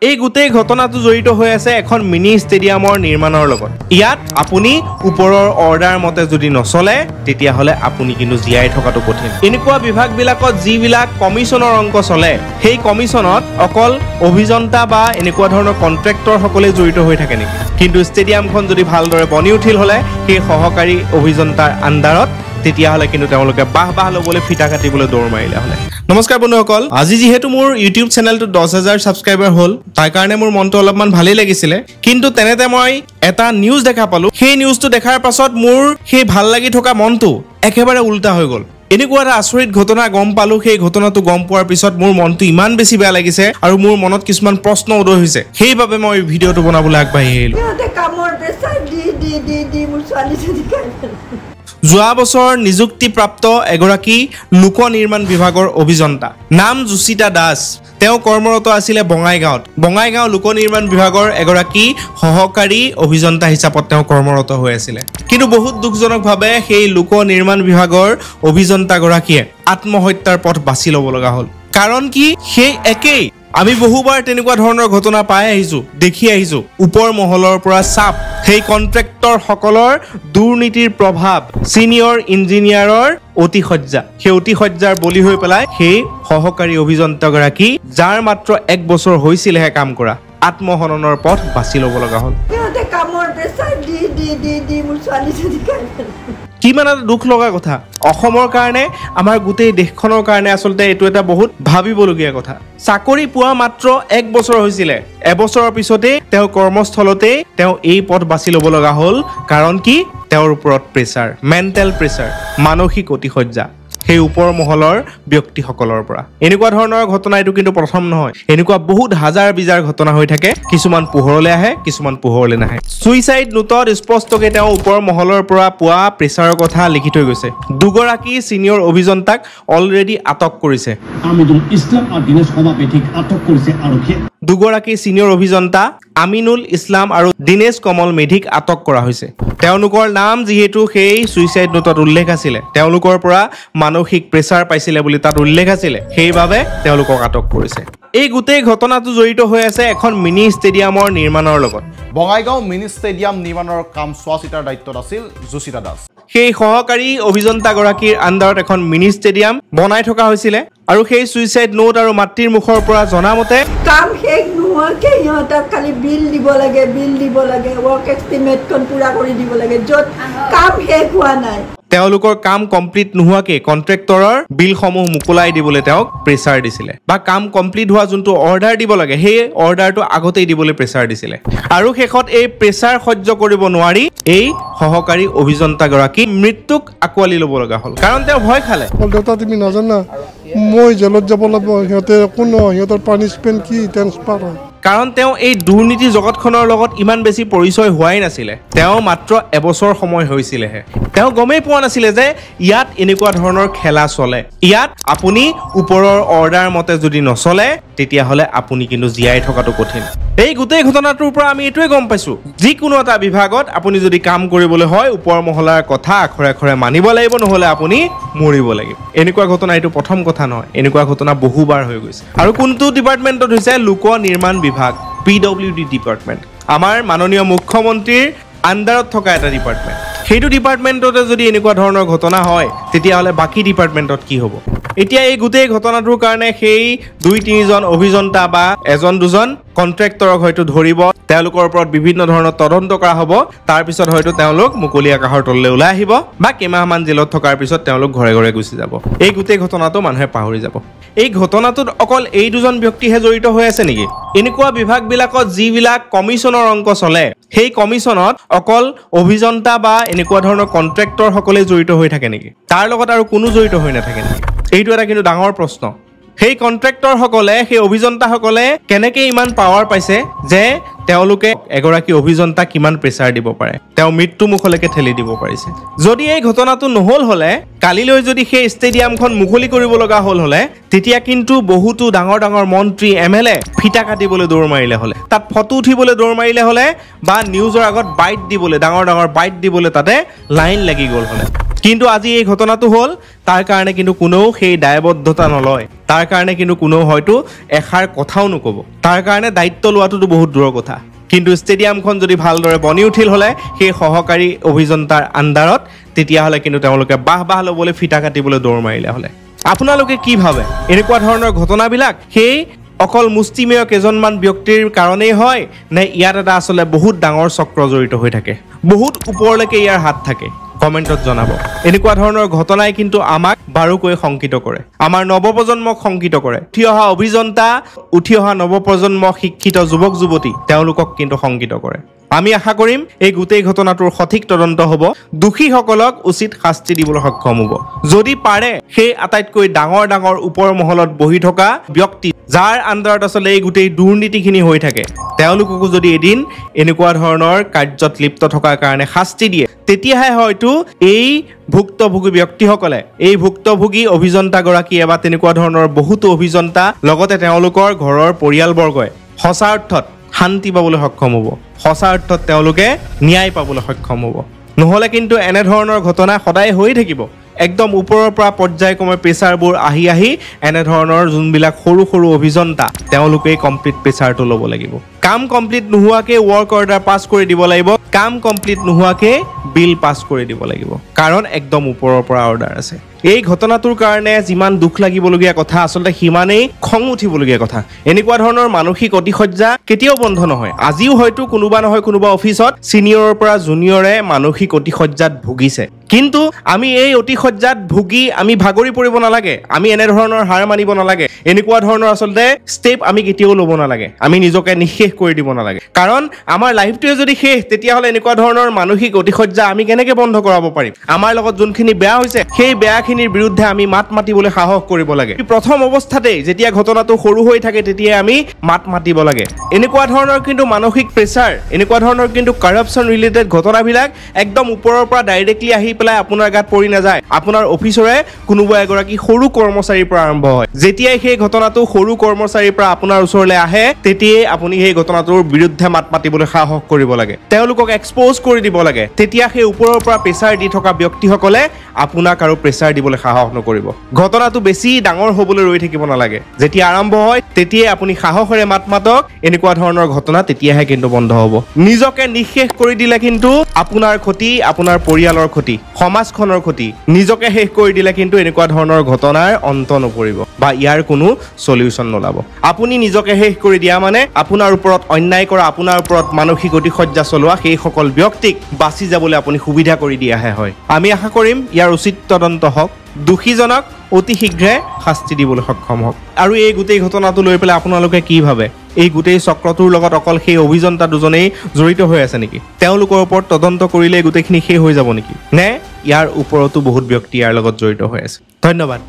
এই গোটেই ঘটনাটো জড়িত হৈ আছে এখন মিনি ষ্টেডিয়ামৰ নিৰ্মাণৰ লগত ইয়াত আপুনি ওপৰৰ অৰ্ডাৰ মতে যদি নচলে তেতিয়া হলে আপুনি কিন্তু জিয়াই থকাটো কঠিন এনেকুৱা বিভাগবিলাকত যিবিলাক কমিছনৰ অংক চলে সেই কমিছনত অকল অভিযন্তা বা এনেকুৱা ধৰণৰ কন্ট্ৰাক্টৰ সকলে জড়িত হৈ থাকে নেকি কিন্তু ষ্টেডিয়ামখন যদি ভালদৰে বনি উঠিল হলে সেই সহকাৰী অভিযন্তাৰ আন্ডাৰত তেতিয়া হলে কিন্তু তেওঁলোকে বাহ লবলৈ ফিটা কাটিবলৈ দৌৰ মাৰিলে হলে নমস্কাৰ বন্ধুসকল আজি যেহেতু মোৰ ইউটিউব চেনেলটো 10000 সাবস্ক্ৰাইবাৰ হ'ল তাৰ কাৰণে মোৰ মনটো অলপমান ভালেই লাগিছিলে কিন্তু তেনেতে মই এটা নিউজ দেখা পালো সেই নিউজটো দেখাৰ পাছত মোৰ সেই ভাল লাগি থকা মনটো একেবাৰে উল্টা হৈ গ'ল এনেকুৱা এটা আচৰিত ঘটনা গম পালো সেই ঘটনাটো গম পোৱাৰ পিছত মোৰ মনটো ইমান বেছি বেয়া লাগিছে আৰু মোৰ মনত কিছুমান প্ৰশ্ন উদয় হৈছে সেইবাবে মই ভিডিঅটো বনাবলৈ আগবাঢ়ি আহিলো যোৱা বছৰ নিযুক্তিপ্ৰাপ্ত এগৰাকী লোক নিৰ্মাণ বিভাগৰ অভিযন্তা নাম জুচিতা দাস তেওঁ কৰ্মৰত আছিল বঙাইগাঁও লোক নিৰ্মাণ বিভাগৰ এগৰাকী সহকাৰী অভিযন্তা হিচাপত তেওঁ কৰ্মৰত হৈ আছিল কিন্তু বহুত দুখজনকভাৱে সেই লোক নিৰ্মাণ বিভাগৰ অভিযন্তা গৰাকীয়ে আত্মহত্যাৰ পথ বাছি ল'ব লগা হ'ল কাৰণ কি সেই একেই আমি বহুবাৰ তেনেকুৱা ধৰণৰ ঘটনা পাই আহিছো দেখি আহিছো ওপৰ মহলৰ পৰা চাপ সেই কন্ট্ৰাক্টৰ সকলৰ দুৰ্নীতিৰ প্ৰভাৱ সিনিয়ৰ ইঞ্জিনিয়াৰৰ অতিশয্যাৰ বলি হৈ পেলাই সেই সহকাৰী অভিযন্তা গৰাকী যাৰ মাত্ৰ 1 বছৰ হৈছিলহে কাম কৰা আত্মহননৰ পথ বাছি ল'ব লগা হ'ল কিমান এটা দুখ লগা কথা অসমৰ কাৰণে আমাৰ গোটেই দেশখনৰ কাৰণে আসলতে এটো এটা বহুত ভাবিবলগীয়া কথা চাকৰি পোৱা মাত্ৰ 1 বছৰ হৈছিল এবছৰৰ পিছতে তেওঁ কৰ্মস্থলতে তেওঁ এই পথ বাছি ল'ব লগা হ'ল কাৰণ কি তেওঁৰ ওপৰত প্ৰেছাৰ মেন্টেল প্ৰেছাৰ মানসিক অতিশয্যা সেই ওপৰ মহলৰ ব্যক্তিসকলৰ পৰা এনেকুৱা ধৰণৰ ঘটনা এটো কিন্তু প্ৰথম নহয় এনেকুৱা বহুত হাজাৰ বিজাৰ ঘটনা হৈ থাকে কিছুমান পোহৰলৈ আহে কিছুমান পোহৰলৈ নাহে সুইসাইড নোটত স্পষ্টকৈ তেওঁ ওপৰ মহলৰ পৰা পোৱা প্ৰেছাৰৰ কথা লিখি থৈ গৈছে দুগৰাকী সিনিয়ৰ অভিযন্তাক অলৰেডি আটক কৰিছে আমিনুল ইছলাম আৰু দিনেশ কমল মেধিক আটক কৰিছে আৰক্ষীয়ে দুগৰাকী সিনিয়ৰ অভিযন্তা আমিনুল ইছলাম আৰু দিনেশ কমল মেধিক আটক কৰা হৈছে তেওঁলোকৰ নাম যেহেতু সেই সুইসাইড নোটত উল্লেখ আছিল তেওঁলোকৰ পৰা মানসিক প্ৰেছাৰ পাইছিল বুলি তাত উল্লেখ আছিল সেইবাবে তেওঁলোকক আটক কৰিছে এই গোটেই ঘটনাটো জড়িত হৈ আছে এখন মিনি ষ্টেডিয়ামৰ নিৰ্মাণৰ লগত বঙাইগাঁও মিনি ষ্টেডিয়াম নিৰ্মাণৰ কাম চোৱা চিতাৰ দায়িত্বত আছিল জুচিতা দাস সেই সহকাৰী অভিযন্তা গৰাকীৰ আন্ডাৰত এখন মিনি ষ্টেডিয়াম বনাই থকা হৈছিল আৰু সেই সুইসাইড নোট আৰু মাতৃৰ মুখৰ পৰা জনামতে কাম শেষ নোহোৱাকে ইহঁতক খালি বিল দিব লাগে ৱৰ্ক এষ্টিমেটখন পুৰা কৰি দিব লাগে য'ত কাম শেষ হোৱা নাই তেওঁলোকৰ কাম কমপ্লিট নোহোৱাকে কন্ট্ৰাক্টৰৰ বিলসমূহ মুকলাই দিবলৈ তেওঁক প্ৰেছাৰ দিছিল বা কাম কমপ্লিট হোৱা যোনটো অৰ্ডাৰ দিব লাগে সেই অৰ্ডাৰটো আগতেই দিবলৈ প্ৰেছাৰ দিছিল আৰু শেষত এই প্ৰেছাৰ সহ্য কৰিব নোৱাৰি এই সহকাৰী অভিযন্তা গৰাকী মৃত্যুক আকোৱালি ল'ব লগা হ'ল কাৰণ তেওঁ ভয় খালে দেউতা তুমি নাজানা মই জেলত যাব লাগিব সিহঁতৰ পানিশমেণ্ট কি ট্ৰান্সফাৰ হয় কাৰণ তেওঁ এই দুৰ্নীতি জগতখনৰ লগত ইমান বেছি পৰিচয় হোৱাই নাছিল তেওঁ মাত্ৰ এবছৰ সময় হৈছিলহে তেওঁ গমেই পোৱা নাছিল যে ইয়াত এনেকুৱা ধৰণৰ খেলা চলে ইয়াত আপুনি ওপৰৰ অৰ্ডাৰ মতে যদি নচলে তেতিয়া হলে আপুনি কিন্তু জিয়াই থকাটো কঠিন এই গোটেই ঘটনাটোৰ পৰা আমি এটোৱে গম পাইছো যিকোনো এটা বিভাগত আপুনি যদি কাম কৰিবলৈ হয় ওপৰ মহলাৰ কথা আখৰে মানিব লাগিব নহলে আপুনি মৰিব লাগিব এনেকুৱা ঘটনা এটো প্ৰথম কথা নহয় এনেকুৱা ঘটনা বহুবাৰ হৈ গৈছে আৰু কোনটো ডিপাৰ্টমেণ্টত হৈছে লোক নিৰ্মাণ বিভাগ PWD ডিপাৰ্টমেণ্ট আমাৰ মাননীয় মুখ্যমন্ত্ৰীৰ আন্ডাৰত থকা এটা ডিপাৰ্টমেণ্ট সেইটো ডিপাৰ্টমেণ্টতে যদি এনেকুৱা ধৰণৰ ঘটনা হয় তেতিয়া হলে বাকি ডিপাৰ্টমেণ্টত কি হ'ব এতিয়া এই গোটেই ঘটনাটোৰ কাৰণে সেই 2-3 জন অভিযন্তা বা এজন দুজন কন্ট্ৰাক্টৰক হয়তো ধৰিব তেওঁলোকৰ ওপৰত বিভিন্ন ধৰণৰ তদন্ত কৰা হ'ব তাৰ পিছত হয়তো তেওঁলোক মুকলি আকাশৰ তললৈ ওলাই আহিব বা কেমাহমান জেলত থকাৰ পিছত তেওঁলোক ঘৰে ঘৰে গুচি যাব এই গোটেই ঘটনাটো মানুহে পাহৰি যাব এই ঘটনাটোত অকল এই দুজন ব্যক্তিহে জড়িত হৈ আছে নেকি এনেকুৱা বিভাগবিলাকত যিবিলাক কমিছনৰ অংক চলে সেই কমিছনত অকল অভিযন্তা বা এনেকুৱা ধৰণৰ কন্ট্ৰাক্টৰ সকলে জড়িত হৈ থাকে নেকি তাৰ লগত আৰু কোনো জড়িত হৈ নাথাকে নেকি এইটো এটা কিন্তু ডাঙৰ প্ৰশ্ন সেই কন্ট্ৰাক্টৰ সকলে সেই অভিযন্তা সকলে কেনেকৈ ইমান পাৱাৰ পাইছে যে তেওঁলোকে এগৰাকী অভিযন্তা কিমান প্ৰেছাৰ দিব পাৰে তেওঁ মৃত্যু মুখলৈকে ঠেলি দিব পাৰিছে যদি এই ঘটনাটো নহল হলে কালিলৈ যদি সেই ষ্টেডিয়ামখন মুকলি কৰিব লগা হল হলে তেতিয়া কিন্তু বহুতো ডাঙৰ ডাঙৰ মন্ত্ৰী MLA ফিটা কাটিবলৈ দৌৰ মাৰিলে হলে তাত ফটো উঠিবলৈ দৌৰ মাৰিলে হলে বা নিউজৰ আগত বাইট দিবলৈ ডাঙৰ ডাঙৰ বাইট দিবলৈ তাতে লাইন লাগি গল হলে কিন্তু আজি এই ঘটনাটো হ'ল তাৰ কাৰণে কিন্তু কোনেও সেই দায়বদ্ধতা নলয় তাৰ কাৰণে কিন্তু কোনেও হয়তো এষাৰ কথাও নক'ব তাৰ কাৰণে দায়িত্ব লোৱাটোতো বহুত দূৰৰ কথা কিন্তু ষ্টেডিয়ামখন যদি ভালদৰে বনি উঠিল হ'লে সেই সহকাৰী অভিযন্তাৰ আণ্ডাৰত তেতিয়াহ'লে কিন্তু তেওঁলোকে বাহ ল'বলৈ ফিটা কাটিবলৈ দৌৰ মাৰিলে হ'লে আপোনালোকে কি ভাবে এনেকুৱা ধৰণৰ ঘটনাবিলাক সেই অকল মুষ্টিমেয় কেইজনমান ব্যক্তিৰ কাৰণেই হয় নে ইয়াত এটা আচলতে বহুত ডাঙৰ চক্ৰ জড়িত হৈ থাকে বহুত ওপৰলৈকে ইয়াৰ হাত থাকে কমেণ্টত জনাব এনেকুৱা ধৰণৰ ঘটনাই কিন্তু আমাক বাৰুকৈ শংকিত কৰে আমাৰ নৱপ্ৰজন্মক শংকিত কৰে উঠি অহা অভিযন্তা উঠি অহা নৱপ্ৰজন্ম শিক্ষিত যুৱক যুৱতী তেওঁলোকক কিন্তু শংকিত কৰে আমি আশা কৰিম এই গোটেই ঘটনাটোৰ সঠিক তদন্ত হ'ব দোষীসকলক উচিত শাস্তি দিবলৈ সক্ষম হ'ব যদি পাৰে সেই আটাইতকৈ ডাঙৰ ওপৰ মহলত বহি থকা ব্যক্তি যাৰ আণ্ডাৰত আচলতে এই গোটেই দুৰ্নীতিখিনি হৈ থাকে তেওঁলোককো যদি এদিন এনেকুৱা ধৰণৰ কাৰ্যত লিপ্ত থকাৰ কাৰণে শাস্তি দিয়ে তেতিয়াহে হয়তো এই ভুক্তভোগী ব্যক্তিসকলে এই ভুক্তভোগী অভিযন্তাগৰাকীয়ে বা তেনেকুৱা ধৰণৰ বহুতো অভিযন্তা লগতে তেওঁলোকৰ ঘৰৰ পৰিয়ালবৰ্গই সঁচা অৰ্থত শান্তি পাবলৈ সক্ষম হ'ব সঁচা অৰ্থত তেওঁলোকে ন্যায় পাবলৈ সক্ষম হ'ব নহ'লে কিন্তু এনেধৰণৰ ঘটনা সদায় হৈ থাকিব একদম ওপৰৰ পৰা পৰ্যায়ক্ৰমে প্ৰেছাৰবোৰ আহি এনেধৰণৰ যোনবিলাক সৰু অভিযন্তা তেওঁলোকেই কমপ্লিট প্ৰেছাৰটো ল'ব লাগিব কাম কমপ্লিট নোহোৱাকৈ ৱৰ্ক অৰ্ডাৰ পাছ কৰি দিব লাগিব কাম কমপ্লিট নোহোৱাকৈ বিল পাছ কৰি দিব লাগিব কাৰণ একদম ওপৰৰ পৰা অৰ্ডাৰ আছে এই ঘটনাটোৰ কাৰণে যিমান দুখ লাগিবলগীয়া কথা আচলতে সিমানেই খং উঠিবলগীয়া কথা এনেকুৱা ধৰণৰ মানসিক অতিশয্যা কেতিয়াও বন্ধ নহয় আজিও হয়তো কোনোবা নহয় কোনোবা অফিচত সিনিয়ৰৰ পৰা জুনিয়ৰে মানসিক অতিশয্যাত ভুগিছে কিন্তু আমি এই অতিশয্যাত ভুগি আমি ভাগৰি পৰিব নালাগে আমি এনে ধৰণৰ হাৰ মানিব নালাগে এনেকুৱা ধৰণৰ আচলতে ষ্টেপ আমি কেতিয়াও ল'ব নালাগে আমি নিজকে নিঃশেষ কৰি দিব নালাগে কাৰণ আমাৰ লাইফটোৱে যদি শেষ তেতিয়াহ'লে এনেকুৱা ধৰণৰ মানসিক অতিশয্যা আমি কেনেকৈ বন্ধ কৰাব পাৰিম আমাৰ লগত যোনখিনি বেয়া হৈছে সেই বেয়াখিনিৰ বিৰুদ্ধে আমি মাত মাতিবলৈ সাহস কৰিব লাগে প্ৰথম অৱস্থাতেই যেতিয়া ঘটনাটো সৰু হৈ থাকে তেতিয়াই আমি মাত মাতিব লাগে এনেকুৱা ধৰণৰ কিন্তু মানসিক প্ৰেছাৰ এনেকুৱা ধৰণৰ কিন্তু কাৰাপশ্যন ৰিলেটেড ঘটনাবিলাক একদম ওপৰৰ পৰা ডাইৰেক্টলি আহি পেলাই আপোনাৰ গাত পৰি নাযায় আপোনাৰ অফিচৰে কোনোবা এগৰাকী সৰু কৰ্মচাৰীৰ পৰা আৰম্ভ হয় যেতিয়াই সেই ঘটনাটো সৰু কৰ্মচাৰীৰ পৰা আপোনাৰ ওচৰলৈ আহে তেতিয়াই আপুনি সেই ঘটনাটোৰ বিৰুদ্ধে মাত মাতিবলৈ সাহস কৰিব লাগে তেওঁলোকক এক্সপ'জ কৰি দিব লাগে তেতিয়া সেই ওপৰৰ পৰা প্ৰেছাৰ দি থকা ব্যক্তিসকলে আপোনাক আৰু প্ৰেছাৰ দিবলৈ সাহস নকৰিব ঘটনাটো বেছি ডাঙৰ হ'বলৈ ৰৈ থাকিব নালাগে যেতিয়া আৰম্ভ হয় তেতিয়াই আপুনি সাহসেৰে মাত মাতক এনেকুৱা ধৰণৰ ঘটনা তেতিয়াহে কিন্তু বন্ধ হ'ব নিজকে নিঃশেষ কৰি দিলে কিন্তু আপোনাৰ ক্ষতি আপোনাৰ পৰিয়ালৰ ক্ষতি সমাজখনৰ ক্ষতি নিজকে শেষ কৰি দিলে কিন্তু এনেকুৱা ধৰণৰ ঘটনাৰ অন্ত নপৰিব বা ইয়াৰ কোনো সলিউশন নোলাব আপুনি নিজকে শেষ কৰি দিয়া মানে আপোনাৰ ওপৰত অন্যায় কৰা আপোনাৰ ওপৰত মানসিক অতিশয্যা চলোৱা সেই সকল ব্যক্তিক বাচি যাবলৈ আপুনি সুবিধা কৰি দিয়াহে হয় আমি আশা কৰিম ইয়াৰ উচিত তদন্ত হওক দোষীজনক অতি শীঘ্ৰে শাস্তি দিবলৈ সক্ষম হওক আৰু এই গোটেই ঘটনাটো লৈ পেলাই আপোনালোকে কি ভাবে এই গোটেই চক্ৰটোৰ লগত অকল সেই অভিযন্তা দুজনেই জড়িত হৈ আছে নেকি তেওঁলোকৰ ওপৰত তদন্ত কৰিলে গোটেইখিনি শেষ হৈ যাব নেকি নে ইয়াৰ ওপৰতো বহুত ব্যক্তি ইয়াৰ লগত জড়িত হৈ আছে ধন্যবাদ